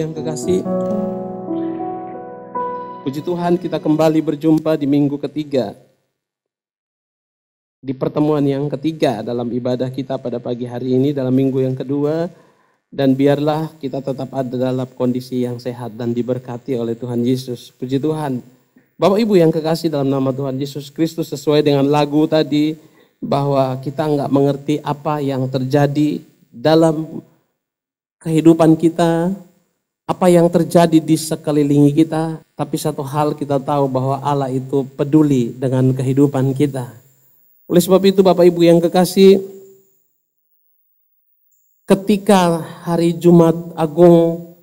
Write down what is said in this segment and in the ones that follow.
yang kekasih, puji Tuhan kita kembali berjumpa di minggu ketiga. Di pertemuan yang ketiga dalam ibadah kita pada pagi hari ini, dalam minggu yang kedua. Dan biarlah kita tetap ada dalam kondisi yang sehat dan diberkati oleh Tuhan Yesus. Puji Tuhan. Bapak Ibu yang kekasih dalam nama Tuhan Yesus Kristus, sesuai dengan lagu tadi, bahwa kita nggak mengerti apa yang terjadi dalam kehidupan kita, apa yang terjadi di sekeliling kita, tapi satu hal kita tahu bahwa Allah itu peduli dengan kehidupan kita. Oleh sebab itu Bapak Ibu yang kekasih, ketika hari Jumat Agung,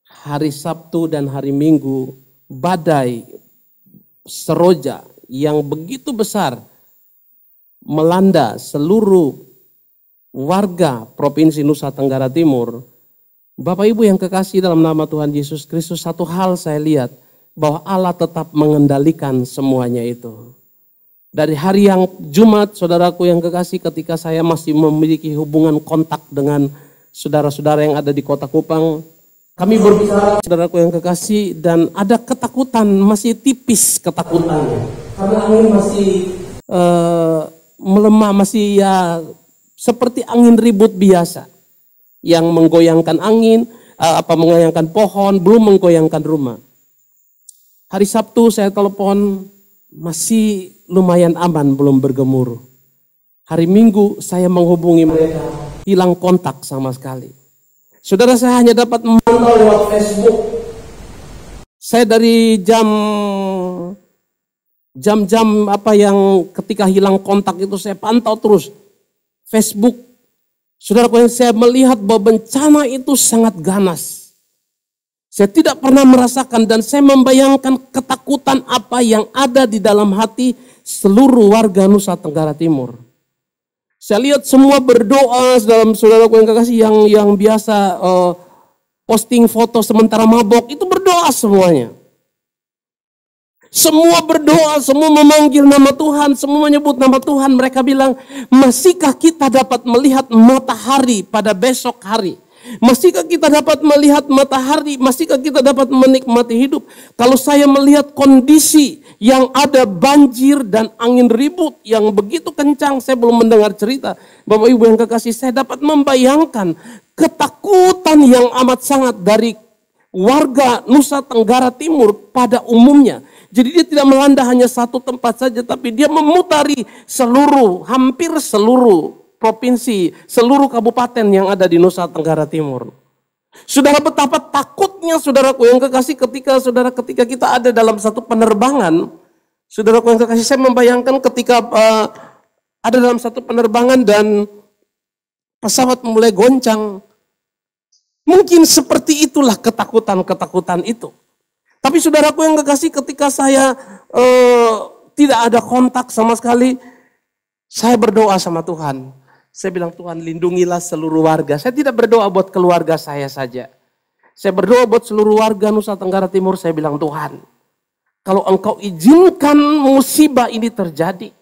hari Sabtu dan hari Minggu, badai seroja yang begitu besar melanda seluruh warga Provinsi Nusa Tenggara Timur. Bapak Ibu yang kekasih dalam nama Tuhan Yesus Kristus, satu hal saya lihat, bahwa Allah tetap mengendalikan semuanya itu. Dari hari yang Jumat, saudaraku yang kekasih, ketika saya masih memiliki hubungan kontak dengan saudara-saudara yang ada di Kota Kupang, kami berbicara, saudaraku yang kekasih, dan ada ketakutan, masih tipis ketakutannya. Karena angin masih melemah, masih ya seperti angin ribut biasa. Yang menggoyangkan angin, menggoyangkan pohon, belum menggoyangkan rumah. Hari Sabtu saya telepon, masih lumayan aman, belum bergemuruh. Hari Minggu saya menghubungi mereka, hilang kontak sama sekali. Saudara, saya hanya dapat memantau lewat Facebook. Saya dari jam-jam yang ketika hilang kontak itu saya pantau terus Facebook. Saudara, saya melihat bahwa bencana itu sangat ganas. Saya tidak pernah merasakan dan saya membayangkan ketakutan apa yang ada di dalam hati seluruh warga Nusa Tenggara Timur. Saya lihat semua berdoa dalam saudaraku yang kekasih yang biasa posting foto sementara mabok, itu berdoa semuanya. Semua berdoa, semua memanggil nama Tuhan, semua menyebut nama Tuhan. Mereka bilang, masihkah kita dapat melihat matahari pada besok hari? Masihkah kita dapat melihat matahari? Masihkah kita dapat menikmati hidup? Kalau saya melihat kondisi yang ada banjir dan angin ribut yang begitu kencang, saya belum mendengar cerita. Bapak Ibu yang kekasih, saya dapat membayangkan ketakutan yang amat sangat dari warga Nusa Tenggara Timur pada umumnya. Jadi dia tidak melanda hanya satu tempat saja, tapi dia memutari hampir seluruh provinsi, seluruh kabupaten yang ada di Nusa Tenggara Timur. Saudara, betapa takutnya saudaraku yang kekasih ketika kita ada dalam satu penerbangan. Saudaraku yang kekasih, saya membayangkan ketika ada dalam satu penerbangan dan pesawat mulai goncang. Mungkin seperti itulah ketakutan itu. Tapi saudaraku yang kekasih, ketika saya tidak ada kontak sama sekali, saya berdoa sama Tuhan. Saya bilang, Tuhan lindungilah seluruh warga. Saya tidak berdoa buat keluarga saya saja. Saya berdoa buat seluruh warga Nusa Tenggara Timur. Saya bilang, Tuhan, kalau Engkau izinkan musibah ini terjadi,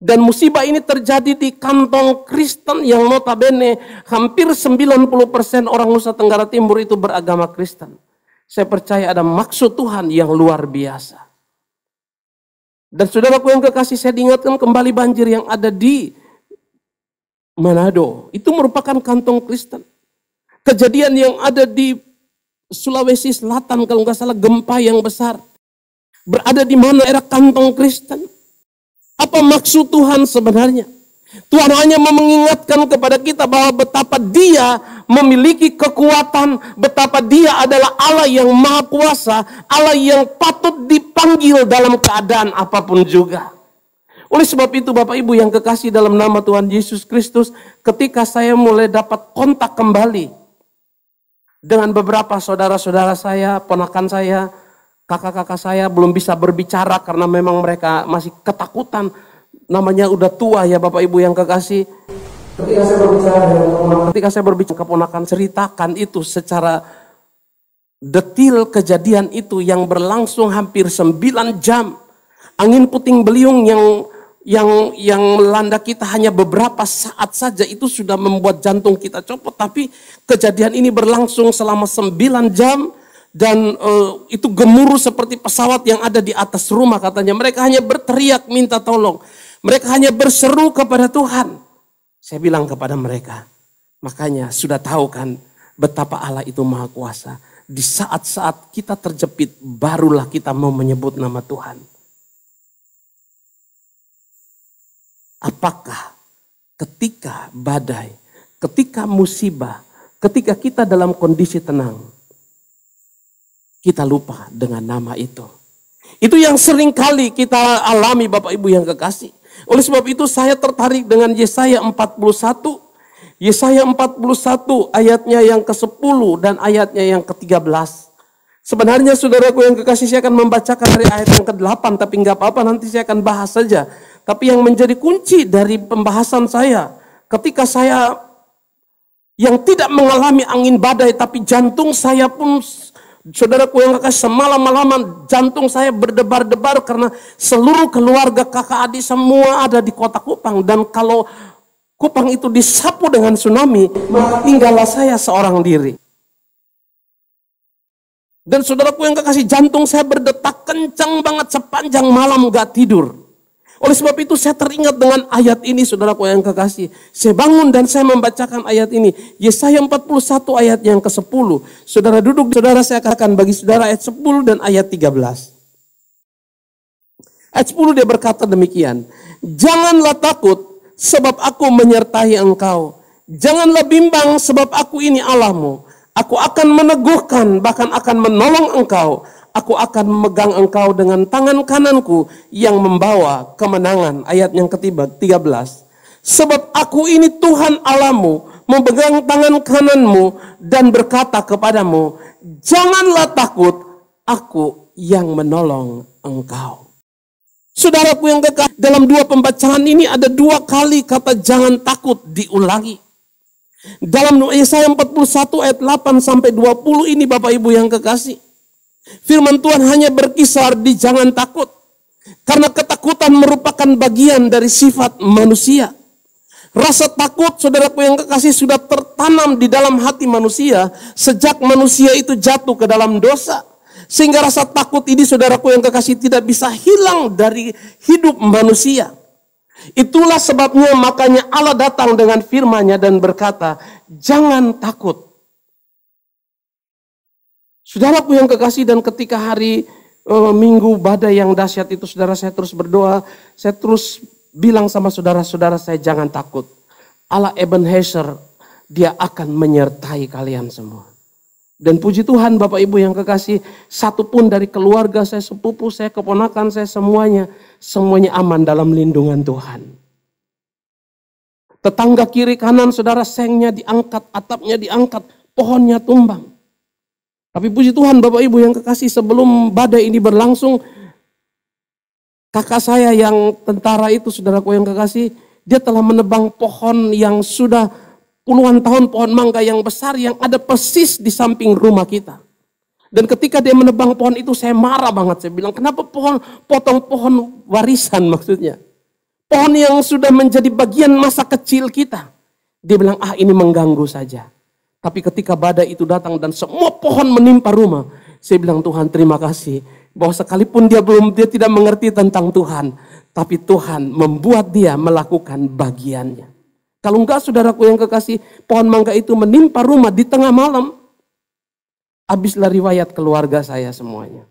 dan musibah ini terjadi di kantong Kristen yang notabene hampir 90% orang Nusa Tenggara Timur itu beragama Kristen. Saya percaya ada maksud Tuhan yang luar biasa. Dan saudaraku yang kekasih, saya diingatkan kembali banjir yang ada di Manado. Itu merupakan kantong Kristen. Kejadian yang ada di Sulawesi Selatan, kalau nggak salah gempa yang besar. Berada di mana era kantong Kristen. Apa maksud Tuhan sebenarnya? Tuhan hanya mengingatkan kepada kita bahwa betapa Dia memiliki kekuatan, betapa Dia adalah Allah yang Maha Kuasa, Allah yang patut dipanggil dalam keadaan apapun juga. Oleh sebab itu Bapak Ibu yang kekasih dalam nama Tuhan Yesus Kristus, ketika saya mulai dapat kontak kembali dengan beberapa saudara-saudara saya, ponakan saya, kakak-kakak saya, belum bisa berbicara karena memang mereka masih ketakutan. Namanya udah tua ya Bapak Ibu yang kekasih. Ketika saya berbicara keponakan, ceritakan itu secara detil kejadian itu yang berlangsung hampir 9 jam. Angin puting beliung yang yang melanda kita hanya beberapa saat saja itu sudah membuat jantung kita copot. Tapi kejadian ini berlangsung selama 9 jam dan itu gemuruh seperti pesawat yang ada di atas rumah katanya. Mereka hanya berteriak minta tolong. Mereka hanya berseru kepada Tuhan. Saya bilang kepada mereka, makanya sudah tahu kan betapa Allah itu maha kuasa. Di saat-saat kita terjepit barulah kita mau menyebut nama Tuhan. Apakah ketika badai, ketika musibah, ketika kita dalam kondisi tenang, kita lupa dengan nama itu? Itu yang sering kali kita alami Bapak Ibu yang kekasih. Oleh sebab itu saya tertarik dengan Yesaya 41. Yesaya 41 ayatnya yang ke-10 dan ayatnya yang ke-13. Sebenarnya saudaraku yang kekasih, saya akan membacakan dari ayat yang ke-8, tapi nggak apa-apa, nanti saya akan bahas saja. Tapi yang menjadi kunci dari pembahasan saya, ketika saya yang tidak mengalami angin badai, tapi jantung saya pun, saudaraku yang kekasih, semalam-malaman jantung saya berdebar-debar karena seluruh keluarga kakak adik semua ada di kota Kupang. Dan kalau Kupang itu disapu dengan tsunami, maka tinggallah saya seorang diri. Dan saudaraku yang kekasih, jantung saya berdetak kencang banget sepanjang malam gak tidur. Oleh sebab itu saya teringat dengan ayat ini saudaraku yang kekasih. Saya bangun dan saya membacakan ayat ini. Yesaya 41 ayat yang ke-10. Saudara duduk, saudara saya akan bagi saudara ayat 10 dan ayat 13. Ayat 10 dia berkata demikian. Janganlah takut sebab aku menyertai engkau. Janganlah bimbang sebab aku ini Allahmu. Aku akan meneguhkan, bahkan akan menolong engkau. Aku akan memegang engkau dengan tangan kananku yang membawa kemenangan. Ayat yang ke-13. Sebab aku ini Tuhan Allahmu, memegang tangan kananmu dan berkata kepadamu, janganlah takut, aku yang menolong engkau. Saudaraku yang kekasih, dalam 2 pembacaan ini ada 2 kali kata jangan takut diulangi. Dalam Yesaya 41 ayat 8 sampai 20 ini Bapak Ibu yang kekasih. Firman Tuhan hanya berkisar di jangan takut. Karena ketakutan merupakan bagian dari sifat manusia. Rasa takut saudaraku yang kekasih sudah tertanam di dalam hati manusia. Sejak manusia itu jatuh ke dalam dosa. Sehingga rasa takut ini saudaraku yang kekasih tidak bisa hilang dari hidup manusia. Itulah sebabnya makanya Allah datang dengan firman-Nya dan berkata, jangan takut. Saudaraku yang kekasih, dan ketika hari Minggu badai yang dahsyat itu, saudara, saya terus berdoa, saya terus bilang sama saudara-saudara saya, jangan takut. Allah Ebenezer, Dia akan menyertai kalian semua. Dan puji Tuhan Bapak Ibu yang kekasih, satupun dari keluarga saya, sepupu saya, keponakan saya, semuanya aman dalam lindungan Tuhan. Tetangga kiri kanan saudara, sengnya diangkat, atapnya diangkat, pohonnya tumbang. Tapi puji Tuhan Bapak Ibu yang kekasih, sebelum badai ini berlangsung, kakak saya yang tentara itu saudaraku yang kekasih, dia telah menebang pohon yang sudah puluhan tahun, pohon mangga yang besar yang ada persis di samping rumah kita. Dan ketika dia menebang pohon itu saya marah banget, saya bilang kenapa potong pohon warisan maksudnya. Pohon yang sudah menjadi bagian masa kecil kita. Dia bilang ini mengganggu saja. Tapi ketika badai itu datang dan semua pohon menimpa rumah, saya bilang Tuhan terima kasih bahwa sekalipun dia tidak mengerti tentang Tuhan, tapi Tuhan membuat dia melakukan bagiannya. Kalau enggak saudaraku yang kekasih, pohon mangga itu menimpa rumah di tengah malam, habislah riwayat keluarga saya semuanya.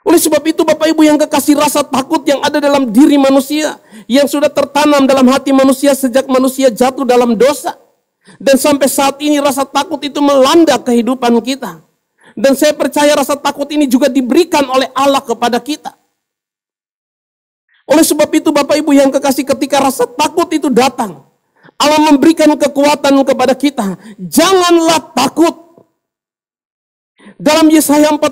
Oleh sebab itu Bapak Ibu yang kekasih, rasa takut yang ada dalam diri manusia, yang sudah tertanam dalam hati manusia sejak manusia jatuh dalam dosa. Dan sampai saat ini rasa takut itu melanda kehidupan kita. Dan saya percaya rasa takut ini juga diberikan oleh Allah kepada kita. Oleh sebab itu Bapak Ibu yang kekasih, ketika rasa takut itu datang, Allah memberikan kekuatan kepada kita. Janganlah takut. Dalam Yesaya 41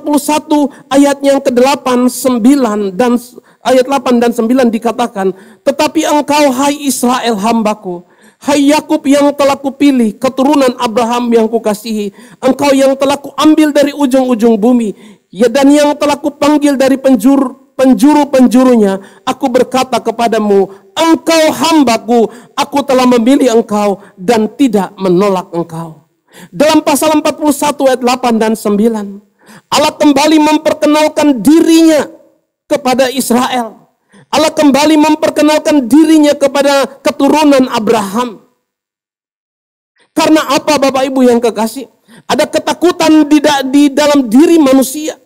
ayat yang ke-8, 9 dan ayat 8 dan 9 dikatakan, tetapi engkau hai Israel hambaku, hai Yakub yang telah kupilih, keturunan Abraham yang kukasihi, engkau yang telah kuambil dari ujung-ujung bumi, ya, dan yang telah kupanggil dari penjuru penjuru-penjurunya, aku berkata kepadamu, engkau hambaku, aku telah memilih engkau dan tidak menolak engkau. Dalam pasal 41 ayat 8 dan 9, Allah kembali memperkenalkan dirinya kepada Israel. Allah kembali memperkenalkan dirinya kepada keturunan Abraham. Karena apa Bapak Ibu yang kekasih? Ada ketakutan di dalam diri manusia.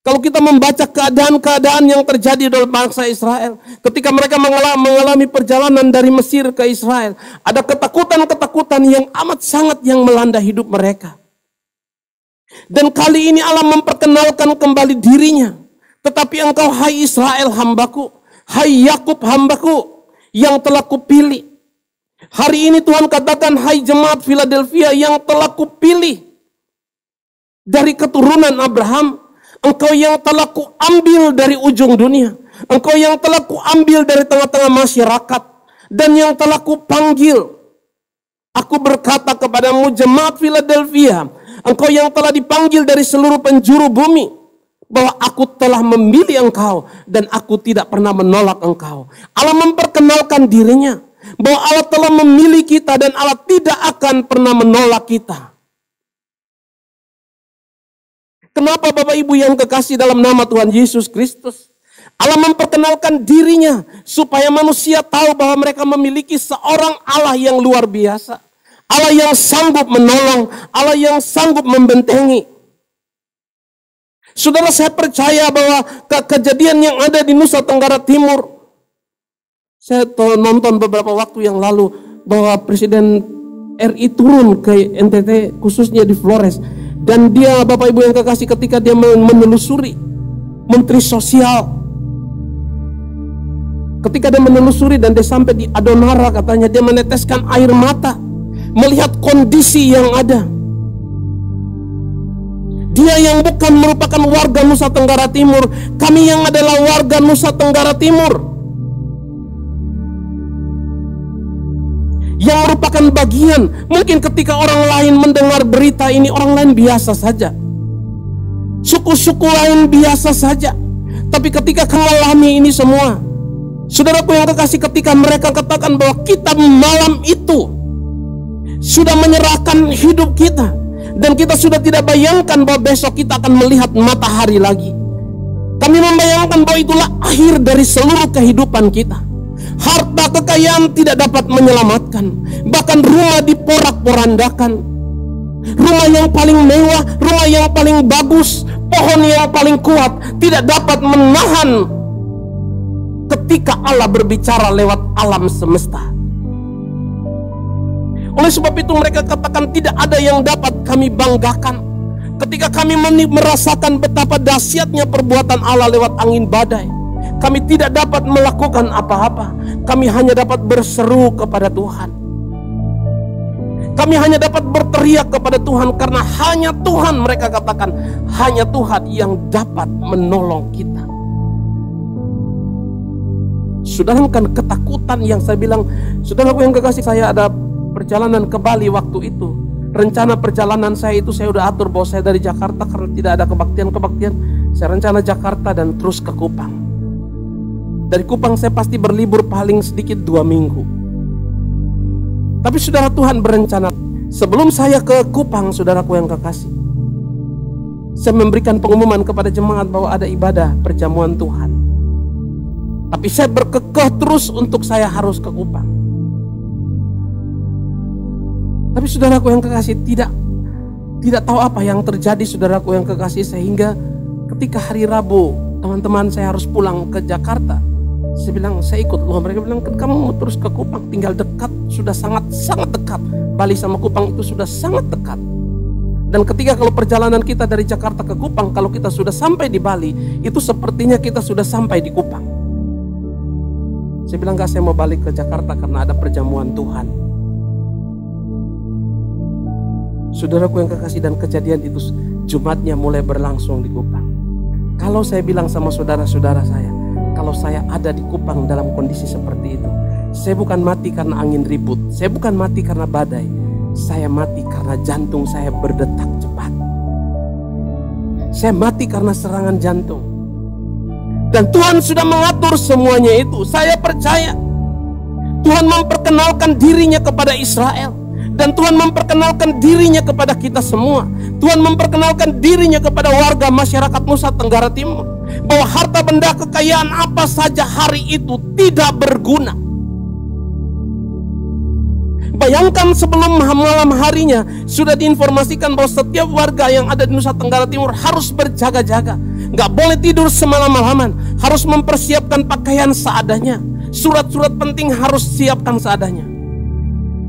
Kalau kita membaca keadaan-keadaan yang terjadi dalam bangsa Israel, ketika mereka mengalami perjalanan dari Mesir ke Israel, ada ketakutan-ketakutan yang amat sangat yang melanda hidup mereka. Dan kali ini Allah memperkenalkan kembali dirinya. Tetapi engkau hai Israel hambaku, hai Yakub hambaku yang telah kupilih. Hari ini Tuhan katakan, hai jemaat Philadelphia yang telah kupilih dari keturunan Abraham, engkau yang telah kuambil dari ujung dunia, engkau yang telah kuambil dari tengah-tengah masyarakat, dan yang telah kupanggil. Aku berkata kepadamu jemaat Philadelphia, engkau yang telah dipanggil dari seluruh penjuru bumi, bahwa aku telah memilih engkau dan aku tidak pernah menolak engkau. Allah memperkenalkan dirinya, bahwa Allah telah memilih kita dan Allah tidak akan pernah menolak kita. Kenapa Bapak Ibu yang kekasih dalam nama Tuhan Yesus Kristus? Allah memperkenalkan dirinya supaya manusia tahu bahwa mereka memiliki seorang Allah yang luar biasa. Allah yang sanggup menolong, Allah yang sanggup membentengi. Saudara, saya percaya bahwa kejadian yang ada di Nusa Tenggara Timur, saya nonton beberapa waktu yang lalu bahwa Presiden RI turun ke NTT, khususnya di Flores. Dan dia, Bapak Ibu yang kekasih, ketika dia menelusuri Menteri Sosial, ketika dia menelusuri dan dia sampai di Adonara, katanya dia meneteskan air mata melihat kondisi yang ada. Dia yang bukan merupakan warga Nusa Tenggara Timur, kami yang adalah warga Nusa Tenggara Timur, yang merupakan bagian. Mungkin ketika orang lain mendengar berita ini, orang lain biasa saja, suku-suku lain biasa saja. Tapi ketika mengalami ini semua, saudaraku yang kekasih, ketika mereka katakan bahwa kita malam itu sudah menyerahkan hidup kita, dan kita sudah tidak bayangkan bahwa besok kita akan melihat matahari lagi. Kami membayangkan bahwa itulah akhir dari seluruh kehidupan kita. Harta kekayaan tidak dapat menyelamatkan. Bahkan rumah diporak-porandakan. Rumah yang paling mewah, rumah yang paling bagus, pohon yang paling kuat tidak dapat menahan ketika Allah berbicara lewat alam semesta. Oleh sebab itu mereka katakan tidak ada yang dapat kami banggakan. Ketika kami merasakan betapa dahsyatnya perbuatan Allah lewat angin badai, kami tidak dapat melakukan apa-apa. Kami hanya dapat berseru kepada Tuhan. Kami hanya dapat berteriak kepada Tuhan, karena hanya Tuhan, mereka katakan, hanya Tuhan yang dapat menolong kita. Sedangkan ketakutan yang saya bilang, saudaraku yang kekasih, saya ada perjalanan ke Bali waktu itu. Rencana perjalanan saya itu saya udah atur bahwa saya dari Jakarta, karena tidak ada kebaktian-kebaktian, saya rencana Jakarta dan terus ke Kupang. Dari Kupang saya pasti berlibur paling sedikit 2 minggu. Tapi saudara, Tuhan berencana, sebelum saya ke Kupang, saudaraku yang kekasih, saya memberikan pengumuman kepada jemaat bahwa ada ibadah perjamuan Tuhan. Tapi saya berkekeh terus untuk saya harus ke Kupang. Tapi saudaraku yang kekasih, tidak tahu apa yang terjadi, saudaraku yang kekasih, sehingga ketika hari Rabu teman-teman saya harus pulang ke Jakarta, saya bilang saya ikut. Loh, mereka bilang, kan kamu mau terus ke Kupang, tinggal dekat, sudah sangat dekat. Bali sama Kupang itu sudah sangat dekat. Dan ketika kalau perjalanan kita dari Jakarta ke Kupang, kalau kita sudah sampai di Bali, itu sepertinya kita sudah sampai di Kupang. Saya bilang, enggak, saya mau balik ke Jakarta karena ada perjamuan Tuhan. Saudaraku yang kekasih, dan kejadian itu Jumatnya mulai berlangsung di Kupang. Kalau saya bilang sama saudara-saudara saya, kalau saya ada di Kupang dalam kondisi seperti itu, saya bukan mati karena angin ribut, saya bukan mati karena badai, saya mati karena jantung saya berdetak cepat. Saya mati karena serangan jantung. Dan Tuhan sudah mengatur semuanya itu. Saya percaya Tuhan memperkenalkan dirinya kepada Israel. Dan Tuhan memperkenalkan dirinya kepada kita semua. Tuhan memperkenalkan dirinya kepada warga masyarakat Nusa Tenggara Timur. Bahwa harta benda kekayaan apa saja hari itu tidak berguna. Bayangkan sebelum malam harinya sudah diinformasikan bahwa setiap warga yang ada di Nusa Tenggara Timur harus berjaga-jaga. Gak boleh tidur semalam-malaman. Harus mempersiapkan pakaian seadanya. Surat-surat penting harus siapkan seadanya.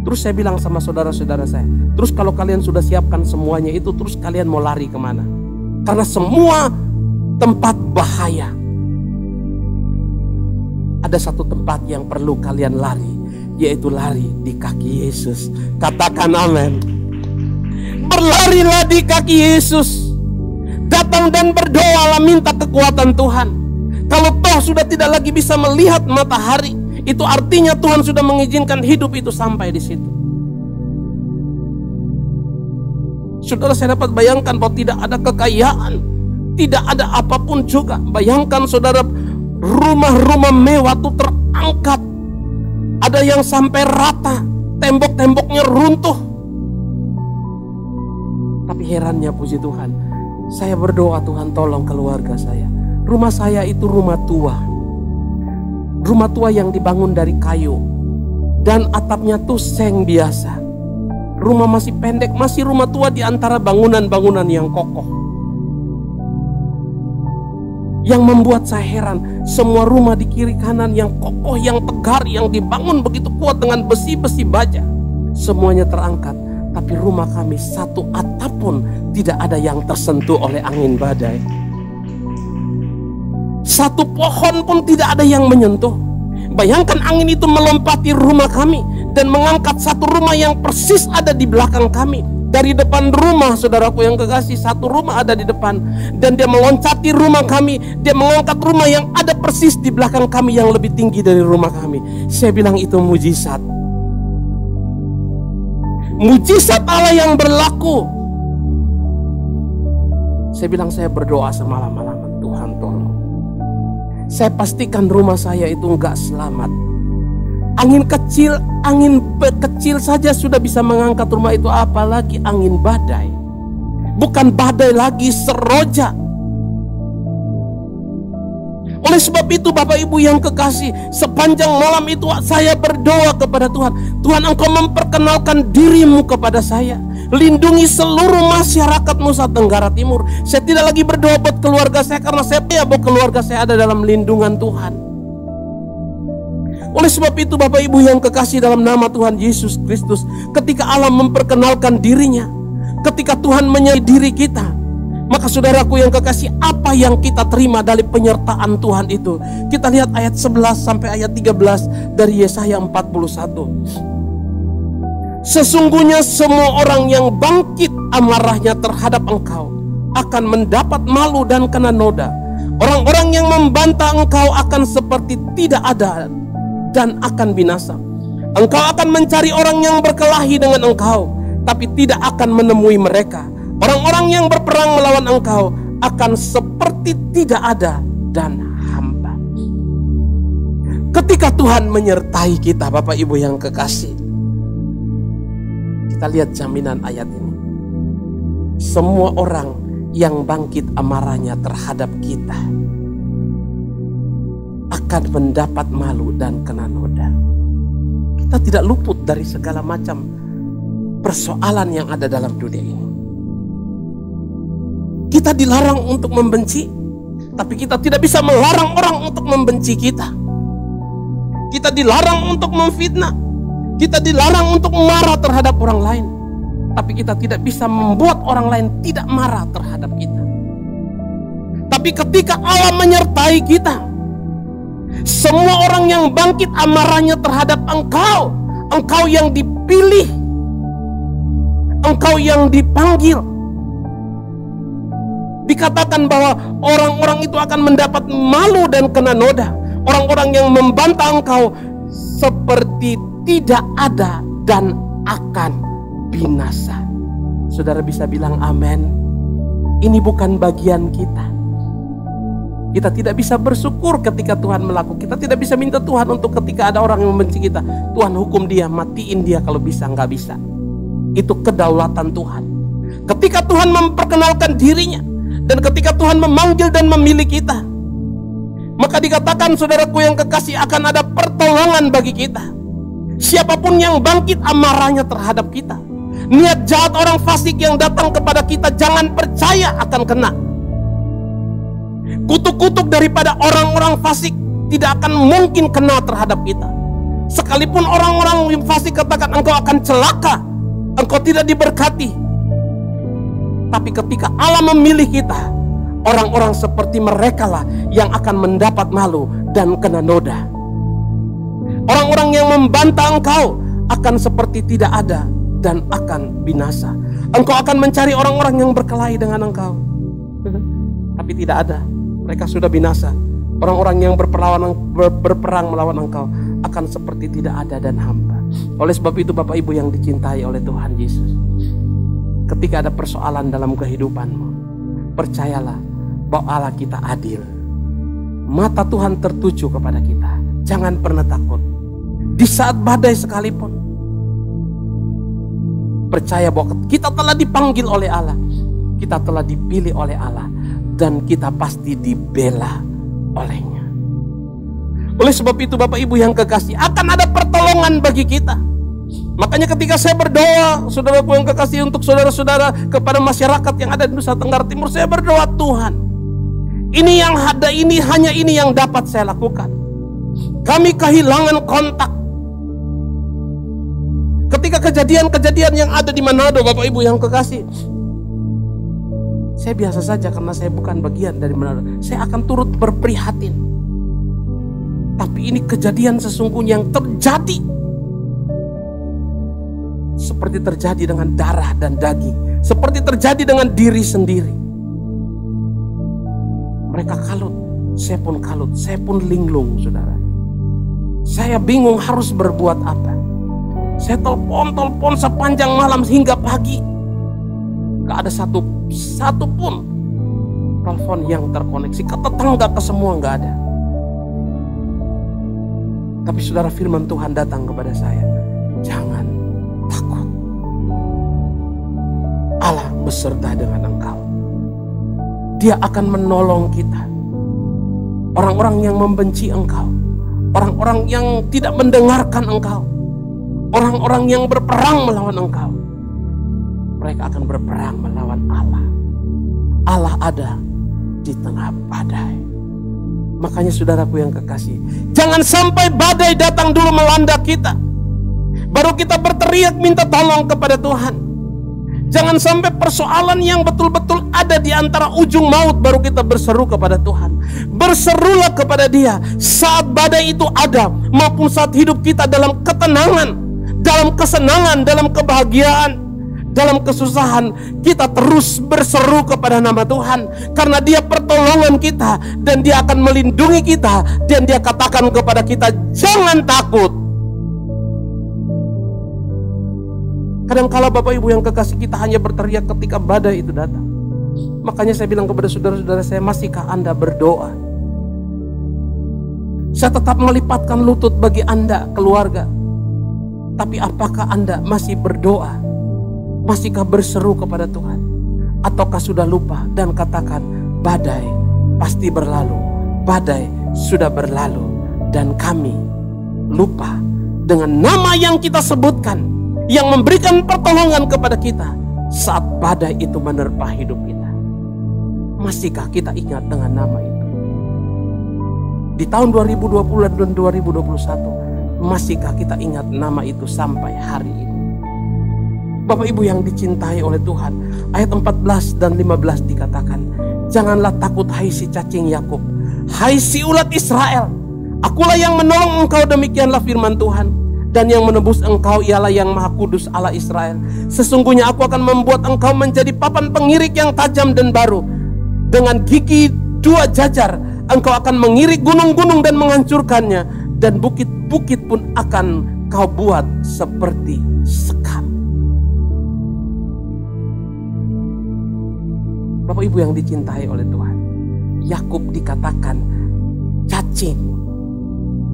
Terus saya bilang sama saudara-saudara saya, terus kalau kalian sudah siapkan semuanya itu, terus kalian mau lari kemana? Karena semua tempat bahaya. Ada satu tempat yang perlu kalian lari, yaitu lari di kaki Yesus. Katakan amin. Berlarilah di kaki Yesus. Datang dan berdoalah, minta kekuatan Tuhan. Kalau toh sudah tidak lagi bisa melihat matahari, itu artinya Tuhan sudah mengizinkan hidup itu sampai di situ. Saudara, saya dapat bayangkan bahwa tidak ada kekayaan, tidak ada apapun juga. Bayangkan saudara, rumah-rumah mewah itu terangkat. Ada yang sampai rata, tembok-temboknya runtuh. Tapi herannya, puji Tuhan, saya berdoa, Tuhan tolong keluarga saya. Rumah saya itu rumah tua. Rumah tua yang dibangun dari kayu. Dan atapnya tuh seng biasa. Rumah masih pendek, masih rumah tua di antara bangunan-bangunan yang kokoh. Yang membuat saya heran, semua rumah di kiri kanan yang kokoh, yang tegar, yang dibangun begitu kuat dengan besi-besi baja, semuanya terangkat. Tapi rumah kami satu atap pun tidak ada yang tersentuh oleh angin badai. Satu pohon pun tidak ada yang menyentuh. Bayangkan angin itu melompati rumah kami dan mengangkat satu rumah yang persis ada di belakang kami. Dari depan rumah, saudaraku yang kekasih, satu rumah ada di depan. Dan dia meloncati rumah kami. Dia mengangkat rumah yang ada persis di belakang kami yang lebih tinggi dari rumah kami. Saya bilang itu mujizat. Mujizat Allah yang berlaku. Saya bilang, saya berdoa semalam-malaman, Tuhan tolong. Saya pastikan rumah saya itu enggak selamat. Angin kecil saja sudah bisa mengangkat rumah itu, apalagi angin badai. Bukan badai lagi, seroja. Oleh sebab itu Bapak Ibu yang kekasih, sepanjang malam itu saya berdoa kepada Tuhan. Tuhan, Engkau memperkenalkan dirimu kepada saya. Lindungi seluruh masyarakat Nusa Tenggara Timur. Saya tidak lagi berdoa buat keluarga saya, karena saya tahu bahwa keluarga saya ada dalam lindungan Tuhan. Oleh sebab itu Bapak Ibu yang kekasih dalam nama Tuhan Yesus Kristus, ketika Allah memperkenalkan dirinya, ketika Tuhan menyertai diri kita, maka saudaraku yang kekasih, apa yang kita terima dari penyertaan Tuhan itu? Kita lihat ayat 11 sampai ayat 13 dari Yesaya 41. Sesungguhnya semua orang yang bangkit amarahnya terhadap engkau akan mendapat malu dan kena noda. Orang-orang yang membantah engkau akan seperti tidak ada dan akan binasa. Engkau akan mencari orang yang berkelahi dengan engkau, tapi tidak akan menemui mereka. Orang-orang yang berperang melawan engkau akan seperti tidak ada dan hamba. Ketika Tuhan menyertai kita, Bapak Ibu yang kekasih, kita lihat jaminan ayat ini. Semua orang yang bangkit amarahnya terhadap kita akan mendapat malu dan kena noda. Kita tidak luput dari segala macam persoalan yang ada dalam dunia ini. Kita dilarang untuk membenci, tapi kita tidak bisa melarang orang untuk membenci kita. Kita dilarang untuk memfitnah, kita dilarang untuk marah terhadap orang lain, tapi kita tidak bisa membuat orang lain tidak marah terhadap kita. Tapi ketika Allah menyertai kita, semua orang yang bangkit amarahnya terhadap engkau, engkau yang dipilih, engkau yang dipanggil, dikatakan bahwa orang-orang itu akan mendapat malu dan kena noda. Orang-orang yang membantah engkau seperti tidak ada dan akan binasa. Saudara bisa bilang amin. Ini bukan bagian kita. Kita tidak bisa bersyukur ketika Tuhan melakukan. Kita tidak bisa minta Tuhan untuk ketika ada orang yang membenci kita, Tuhan hukum dia, matiin dia kalau bisa. Nggak bisa. Itu kedaulatan Tuhan. Ketika Tuhan memperkenalkan dirinya, dan ketika Tuhan memanggil dan memilih kita, maka dikatakan, saudaraku yang kekasih, akan ada pertolongan bagi kita. Siapapun yang bangkit amarahnya terhadap kita, niat jahat orang fasik yang datang kepada kita, jangan percaya akan kena. Kutuk-kutuk daripada orang-orang fasik tidak akan mungkin kena terhadap kita. Sekalipun orang-orang yang fasik katakan engkau akan celaka, engkau tidak diberkati, tapi ketika Allah memilih kita, orang-orang seperti mereka lah yang akan mendapat malu dan kena noda. Orang-orang yang membantah engkau akan seperti tidak ada dan akan binasa. Engkau akan mencari orang-orang yang berkelahi dengan engkau, tapi tidak ada. Mereka sudah binasa. Orang-orang yang berperang melawan engkau akan seperti tidak ada dan hampa. Oleh sebab itu Bapak Ibu yang dicintai oleh Tuhan Yesus, ketika ada persoalan dalam kehidupanmu, percayalah bahwa Allah kita adil. Mata Tuhan tertuju kepada kita. Jangan pernah takut. Di saat badai sekalipun, percaya bahwa kita telah dipanggil oleh Allah, kita telah dipilih oleh Allah, dan kita pasti dibela olehnya. Oleh sebab itu Bapak Ibu yang kekasih, akan ada pertolongan bagi kita. Makanya ketika saya berdoa, saudaraku yang kekasih, untuk saudara-saudara, kepada masyarakat yang ada di Nusa Tenggara Timur, saya berdoa, Tuhan, ini yang ada, ini hanya ini yang dapat saya lakukan. Kami kehilangan kontak. Ketika kejadian-kejadian yang ada di Manado, Bapak Ibu yang kekasih, saya biasa saja karena saya bukan bagian dari Manado. Saya akan turut berprihatin. Tapi ini kejadian sesungguhnya yang terjadi, seperti terjadi dengan darah dan daging, seperti terjadi dengan diri sendiri. Mereka kalut, saya pun kalut, saya pun linglung, saudara. Saya bingung harus berbuat apa. Saya telepon sepanjang malam hingga pagi. Gak ada satu pun telepon yang terkoneksi, ke tetangga, ke semua gak ada. Tapi saudara, firman Tuhan datang kepada saya, jangan takut. Allah beserta dengan engkau. Dia akan menolong kita. Orang-orang yang membenci engkau, orang-orang yang tidak mendengarkan engkau, orang-orang yang berperang melawan engkau, mereka akan berperang melawan Allah. Allah ada di tengah badai. Makanya saudaraku yang kekasih, jangan sampai badai datang dulu melanda kita, baru kita berteriak minta tolong kepada Tuhan. Jangan sampai persoalan yang betul-betul ada di antara ujung maut baru kita berseru kepada Tuhan. Berserulah kepada Dia saat badai itu ada, maupun saat hidup kita dalam ketenangan, dalam kesenangan, dalam kebahagiaan, dalam kesusahan. Kita terus berseru kepada nama Tuhan, karena Dia pertolongan kita, dan Dia akan melindungi kita, dan Dia katakan kepada kita, jangan takut. Kadangkala Bapak Ibu yang kekasih, kita hanya berteriak ketika badai itu datang. Makanya saya bilang kepada saudara-saudara saya, masihkah Anda berdoa? Saya tetap melipatkan lutut bagi Anda, keluarga. Tapi apakah Anda masih berdoa? Masihkah berseru kepada Tuhan? Ataukah sudah lupa dan katakan, badai pasti berlalu, badai sudah berlalu, dan kami lupa dengan nama yang kita sebutkan, yang memberikan pertolongan kepada kita saat badai itu menerpa hidup kita. Masihkah kita ingat dengan nama itu? Di tahun 2020 dan 2021, masihkah kita ingat nama itu sampai hari ini? Bapak Ibu yang dicintai oleh Tuhan, ayat 14 dan 15 dikatakan, janganlah takut hai si cacing Yakub, hai si ulat Israel, akulah yang menolong engkau, demikianlah firman Tuhan. Dan yang menebus engkau ialah yang Maha Kudus Allah Israel. Sesungguhnya aku akan membuat engkau menjadi papan pengirik yang tajam dan baru. Dengan gigi 2 jajar engkau akan mengirik gunung-gunung dan menghancurkannya, dan bukit-bukit pun akan kau buat seperti sekam. Bapak Ibu yang dicintai oleh Tuhan, Yakub dikatakan cacing.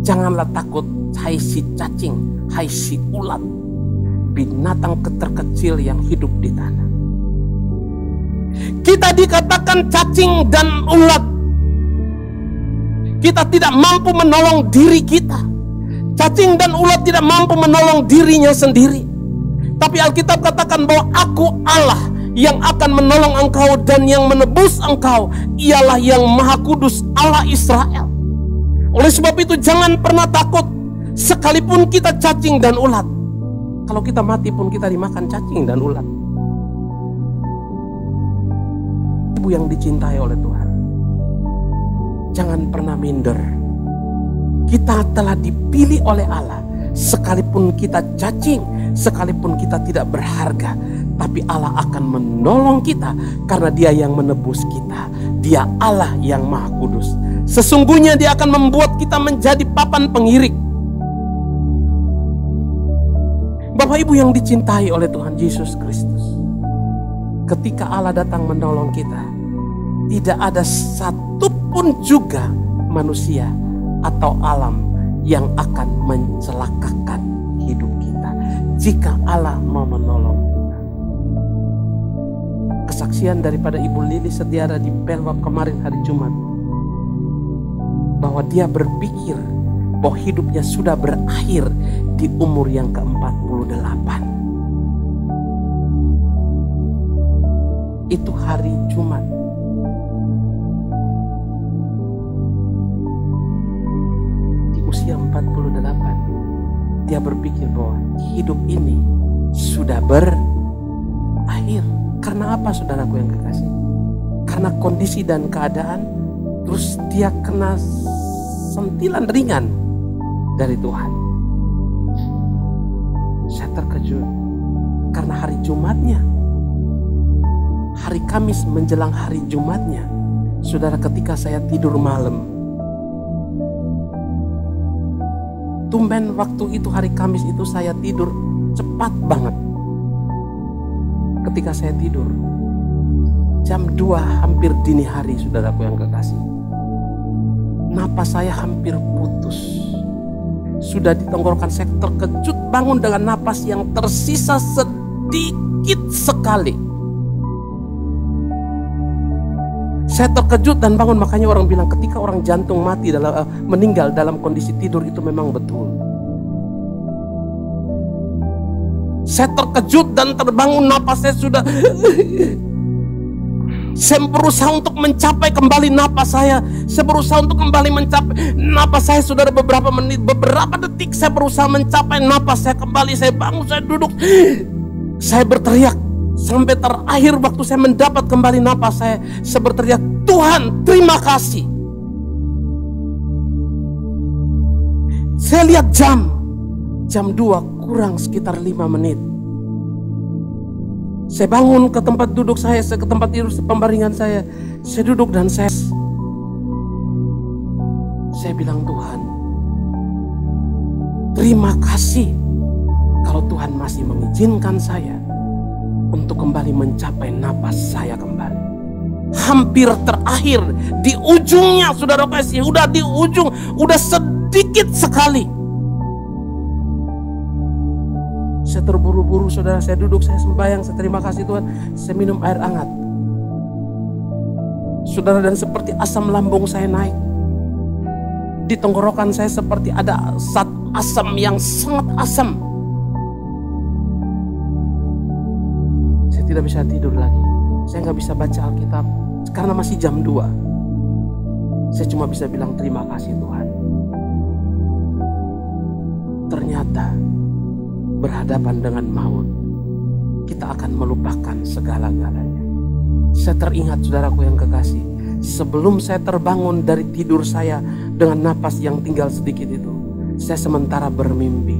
Janganlah takut, hai si cacing, hai si ulat, binatang terkecil yang hidup di tanah. Kita dikatakan cacing dan ulat. Kita tidak mampu menolong diri kita. Cacing dan ulat tidak mampu menolong dirinya sendiri. Tapi Alkitab katakan bahwa aku Allah yang akan menolong engkau dan yang menebus engkau. Ialah yang Maha Kudus, Allah Israel. Oleh sebab itu jangan pernah takut. Sekalipun kita cacing dan ulat. Kalau kita mati pun kita dimakan cacing dan ulat. Ibu yang dicintai oleh Tuhan, jangan pernah minder. Kita telah dipilih oleh Allah. Sekalipun kita cacing, sekalipun kita tidak berharga, tapi Allah akan menolong kita karena Dia yang menebus kita. Dia Allah yang Maha Kudus. Sesungguhnya Dia akan membuat kita menjadi papan pengirik. Bapak Ibu yang dicintai oleh Tuhan Yesus Kristus, ketika Allah datang menolong kita, tidak ada satupun juga manusia atau alam yang akan mencelakakan hidup kita jika Allah mau menolong kita. Kesaksian daripada Ibu Lili Setiara di Pelwap kemarin hari Jumat, bahwa dia berpikir bahwa hidupnya sudah berakhir di umur yang ke-48. Itu hari Jumat. Di usia 48, dia berpikir bahwa hidup ini sudah berakhir. Karena apa, saudaraku yang kekasih? Karena kondisi dan keadaan. Terus dia kena sentilan ringan dari Tuhan. Saya terkejut karena hari Jumatnya, hari Kamis menjelang hari Jumatnya, saudara, ketika saya tidur malam, tumben waktu itu hari Kamis itu saya tidur cepat banget. Ketika saya tidur jam 2 hampir dini hari, saudaraku yang kekasih, napas saya hampir putus. Sudah di tenggorokan saya terkejut bangun dengan napas yang tersisa sedikit sekali. Saya terkejut dan bangun. Makanya orang bilang ketika orang jantung mati meninggal dalam kondisi tidur itu memang betul. Saya terkejut dan terbangun, napas saya sudah saya berusaha untuk mencapai kembali napas saya. Saya berusaha untuk kembali mencapai napas saya, saudara. Beberapa menit, beberapa detik saya berusaha mencapai napas saya kembali. Saya bangun, saya duduk, saya berteriak. Sampai terakhir waktu saya mendapat kembali napas saya berteriak, Tuhan terima kasih. Saya lihat jam 2 kurang sekitar 5 menit. Saya bangun ke tempat duduk saya ke tempat tidur pembaringan saya. Saya duduk dan saya bilang, Tuhan, terima kasih kalau Tuhan masih mengizinkan saya untuk kembali mencapai napas saya kembali. Hampir terakhir, di ujungnya, saudara kasih, udah di ujung, udah sedikit sekali. Saya terburu-buru, saudara, saya duduk, saya sembahyang, saya terima kasih Tuhan, saya minum air hangat. Saudara, dan seperti asam lambung saya naik. Di tenggorokan saya seperti ada zat asam yang sangat asam. Saya tidak bisa tidur lagi. Saya nggak bisa baca Alkitab karena masih jam 2. Saya cuma bisa bilang terima kasih Tuhan. Ternyata berhadapan dengan maut, kita akan melupakan segala-galanya. Saya teringat, saudaraku yang kekasih, sebelum saya terbangun dari tidur saya dengan napas yang tinggal sedikit itu, saya sementara bermimpi.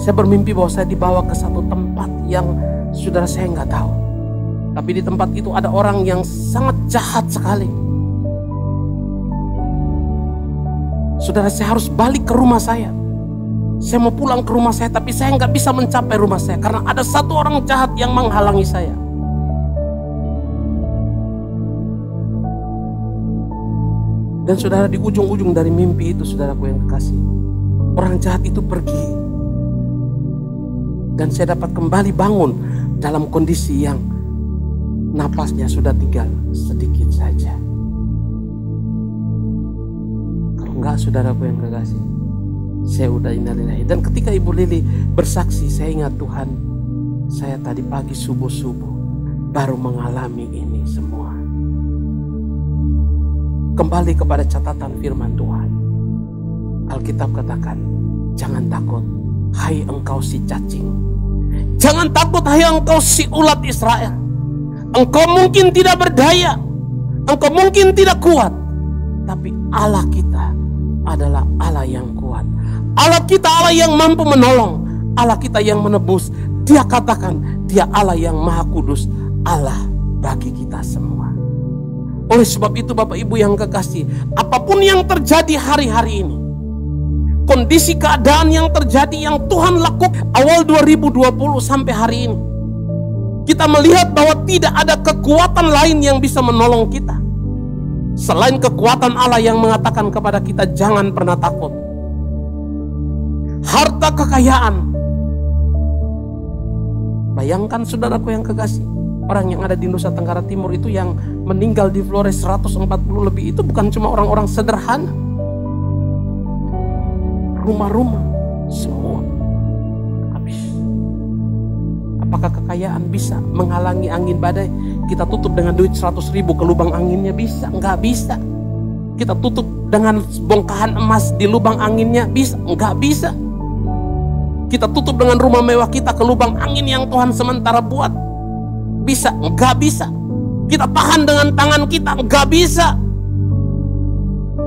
Saya bermimpi bahwa saya dibawa ke satu tempat yang saudara saya nggak tahu. Tapi di tempat itu ada orang yang sangat jahat sekali. Saudara, saya harus balik ke rumah saya. Saya mau pulang ke rumah saya, tapi saya nggak bisa mencapai rumah saya karena ada satu orang jahat yang menghalangi saya. Dan saudara, di ujung-ujung dari mimpi itu, saudaraku yang kekasih, orang jahat itu pergi. Dan saya dapat kembali bangun dalam kondisi yang napasnya sudah tinggal sedikit saja. Kalau enggak, saudaraku yang kekasih, saya udah innalillahi. Dan ketika Ibu Lili bersaksi, saya ingat, Tuhan, saya tadi pagi subuh-subuh baru mengalami ini semua. Kembali kepada catatan firman Tuhan. Alkitab katakan, jangan takut, hai engkau si cacing. Jangan takut, hai engkau si ulat Israel. Engkau mungkin tidak berdaya, engkau mungkin tidak kuat, tapi Allah kita adalah Allah yang kuat. Allah kita Allah yang mampu menolong, Allah kita yang menebus. Dia katakan, dia Allah yang maha kudus, Allah bagi kita semua. Oleh sebab itu Bapak Ibu yang kekasih, apapun yang terjadi hari-hari ini, kondisi keadaan yang terjadi yang Tuhan lakukan awal 2020 sampai hari ini, kita melihat bahwa tidak ada kekuatan lain yang bisa menolong kita selain kekuatan Allah yang mengatakan kepada kita, jangan pernah takut. Harta kekayaan, bayangkan saudaraku yang kekasih, orang yang ada di Nusa Tenggara Timur itu yang meninggal di Flores 140 lebih, itu bukan cuma orang-orang sederhana. Rumah-rumah semua habis. Apakah kekayaan bisa menghalangi angin badai? Kita tutup dengan duit 100 ribu ke lubang anginnya bisa? Enggak bisa. Kita tutup dengan bongkahan emas di lubang anginnya bisa? Enggak bisa. Kita tutup dengan rumah mewah kita ke lubang angin yang Tuhan sementara buat, bisa? Enggak bisa. Kita tahan dengan tangan kita? Enggak bisa.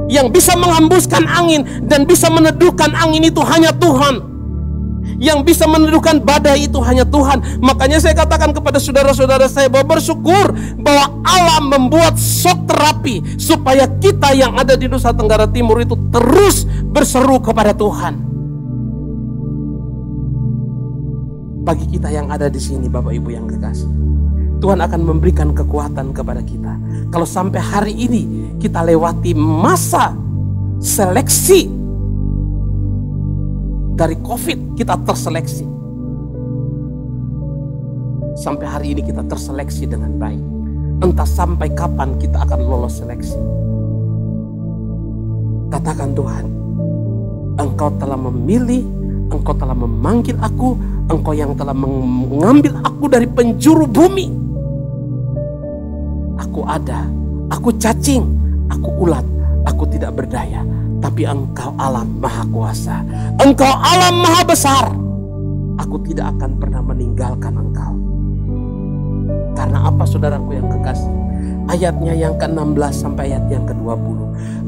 Yang bisa menghembuskan angin dan bisa meneduhkan angin itu hanya Tuhan. Yang bisa meneduhkan badai itu hanya Tuhan. Makanya saya katakan kepada saudara-saudara saya bahwa bersyukur bahwa Allah membuat shock terapi supaya kita yang ada di Nusa Tenggara Timur itu terus berseru kepada Tuhan. Bagi kita yang ada di sini, Bapak Ibu yang kekasih, Tuhan akan memberikan kekuatan kepada kita. Kalau sampai hari ini kita lewati masa seleksi dari COVID, kita terseleksi. Sampai hari ini kita terseleksi dengan baik. Entah sampai kapan kita akan lolos seleksi. Katakan, Tuhan, Engkau telah memilih, Engkau telah memanggil aku, Engkau yang telah mengambil aku dari penjuru bumi. Aku ada, aku cacing, aku ulat, aku tidak berdaya, tapi Engkau Allah Maha Kuasa, Engkau Allah Maha Besar. Aku tidak akan pernah meninggalkan Engkau. Karena apa, saudaraku yang kekasih? Ayatnya yang ke-16 sampai ayat yang ke-20.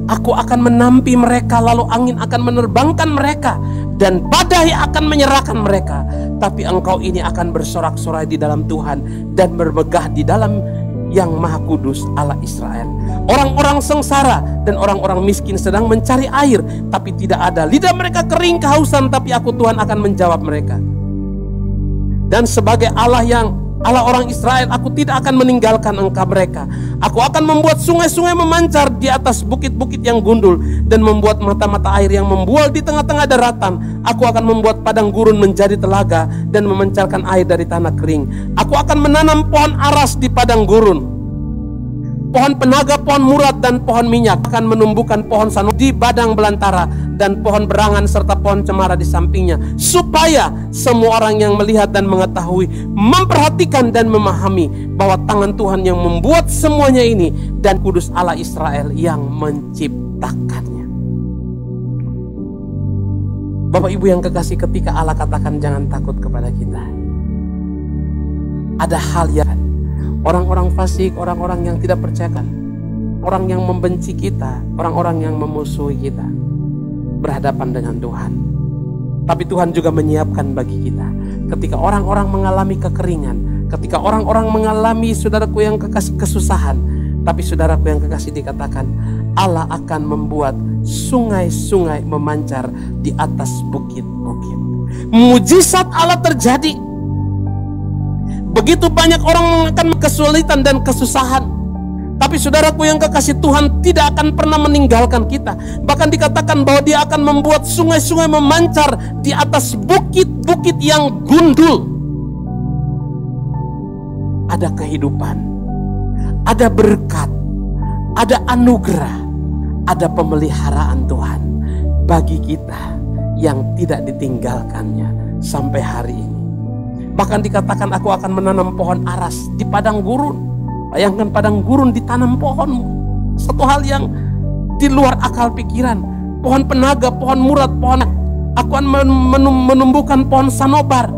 Aku akan menampi mereka, lalu angin akan menerbangkan mereka, dan badai akan menyerahkan mereka. Tapi engkau ini akan bersorak-sorai di dalam Tuhan, dan bermegah di dalam Yang Maha Kudus Allah Israel. Orang-orang sengsara dan orang-orang miskin sedang mencari air, tapi tidak ada. Lidah mereka kering kehausan, tapi aku Tuhan akan menjawab mereka. Dan sebagai Allah orang Israel, aku tidak akan meninggalkan engkau mereka. Aku akan membuat sungai-sungai memancar di atas bukit-bukit yang gundul, dan membuat mata-mata air yang membual di tengah-tengah daratan. Aku akan membuat padang gurun menjadi telaga, dan memancarkan air dari tanah kering. Aku akan menanam pohon aras di padang gurun, pohon penaga, pohon murad, dan pohon minyak. Akan menumbuhkan pohon sanu di padang belantara, dan pohon berangan serta pohon cemara di sampingnya, supaya semua orang yang melihat dan mengetahui, memperhatikan dan memahami bahwa tangan Tuhan yang membuat semuanya ini, dan kudus Allah Israel yang menciptakannya. Bapak Ibu yang kekasih, ketika Allah katakan jangan takut kepada kita, ada hal yang orang-orang fasik, orang-orang yang tidak percayakan, orang yang membenci kita, orang-orang yang memusuhi kita, berhadapan dengan Tuhan. Tapi Tuhan juga menyiapkan bagi kita, ketika orang-orang mengalami kekeringan, ketika orang-orang mengalami, saudaraku yang kekasih, kesusahan, tapi saudaraku yang kekasih, dikatakan Allah akan membuat sungai-sungai memancar di atas bukit-bukit. Mujizat Allah terjadi. Begitu banyak orang mengalami kesulitan dan kesusahan, Tapi saudaraku yang kekasih, Tuhan tidak akan pernah meninggalkan kita. Bahkan dikatakan bahwa Dia akan membuat sungai-sungai memancar di atas bukit-bukit yang gundul. Ada kehidupan, ada berkat, ada anugerah, ada pemeliharaan Tuhan bagi kita yang tidak ditinggalkannya sampai hari ini. Bahkan dikatakan aku akan menanam pohon aras di padang gurun. Bayangkan padang gurun ditanam pohon, satu hal yang di luar akal pikiran. Pohon penaga, pohon murad, aku akan menumbuhkan pohon sanobar,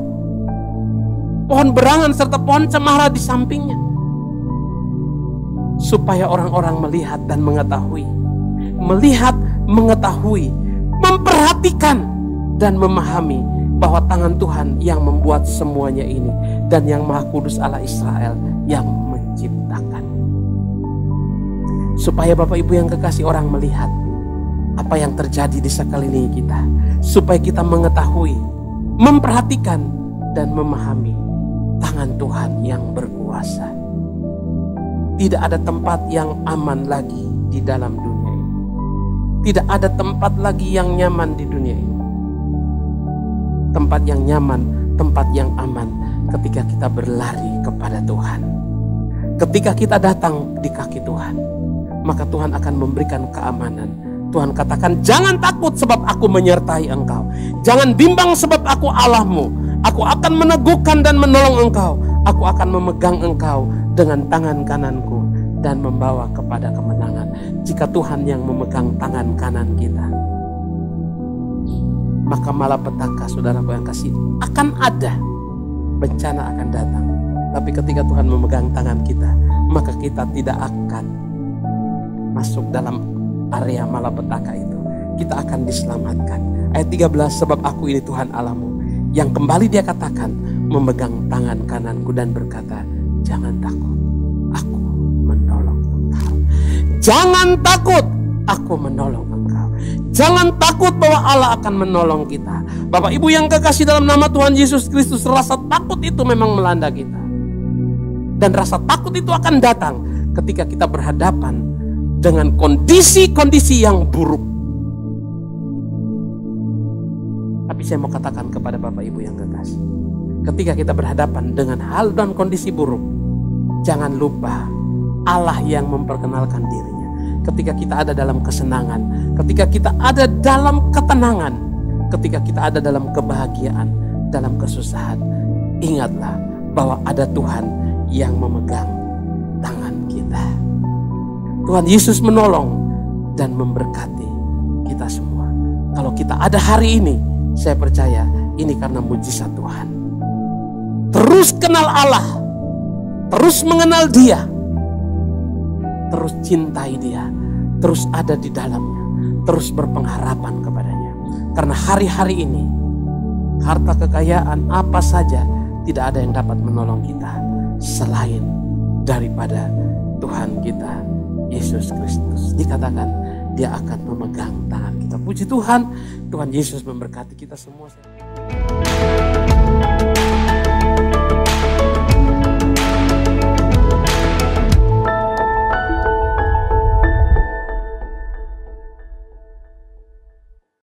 pohon berangan serta pohon cemara di sampingnya. Supaya orang-orang melihat dan mengetahui, memperhatikan dan memahami bahwa tangan Tuhan yang membuat semuanya ini, dan yang Maha Kudus Allah Israel yang menciptakan. Supaya Bapak Ibu yang kekasih, orang melihat apa yang terjadi di sekeliling kita, supaya kita mengetahui, memperhatikan dan memahami tangan Tuhan yang berkuasa. Tidak ada tempat yang aman lagi di dalam dunia ini. Tidak ada tempat lagi yang nyaman di dunia ini. Tempat yang nyaman, tempat yang aman ketika kita berlari kepada Tuhan. Ketika kita datang di kaki Tuhan, maka Tuhan akan memberikan keamanan. Tuhan katakan, jangan takut sebab aku menyertai engkau. Jangan bimbang sebab aku Allahmu. Aku akan meneguhkan dan menolong engkau. Aku akan memegang engkau dengan tangan kananku dan membawa kepada kemenangan. Jika Tuhan yang memegang tangan kanan kita, maka malapetaka, saudaraku yang kasih, akan ada, bencana akan datang. Tapi ketika Tuhan memegang tangan kita, maka kita tidak akan masuk dalam area malapetaka itu. Kita akan diselamatkan. Ayat 13, sebab aku ini Tuhan Allahmu, yang kembali Dia katakan, memegang tangan kananku dan berkata, jangan takut, aku menolong engkau. Jangan takut, aku menolong engkau. Jangan takut bahwa Allah akan menolong kita. Bapak Ibu yang kekasih dalam nama Tuhan Yesus Kristus, rasa takut itu memang melanda kita. Dan rasa takut itu akan datang ketika kita berhadapan dengan kondisi-kondisi yang buruk. Tapi saya mau katakan kepada Bapak Ibu yang kekasih, ketika kita berhadapan dengan hal dan kondisi buruk, jangan lupa Allah yang memperkenalkan dirinya. Ketika kita ada dalam kesenangan, ketika kita ada dalam ketenangan, ketika kita ada dalam kebahagiaan, dalam kesusahan, ingatlah bahwa ada Tuhan yang memegang tangan kita. Tuhan Yesus menolong dan memberkati kita semua. Kalau kita ada hari ini, saya percaya ini karena mujizat Tuhan. Terus kenal Allah, terus mengenal Dia, terus cintai Dia, terus ada di dalamnya, terus berpengharapan kepadanya. Karena hari-hari ini, harta kekayaan apa saja tidak ada yang dapat menolong kita selain daripada Tuhan kita Yesus Kristus. Dikatakan Dia akan memegang tangan kita. Puji Tuhan, Tuhan Yesus memberkati kita semua.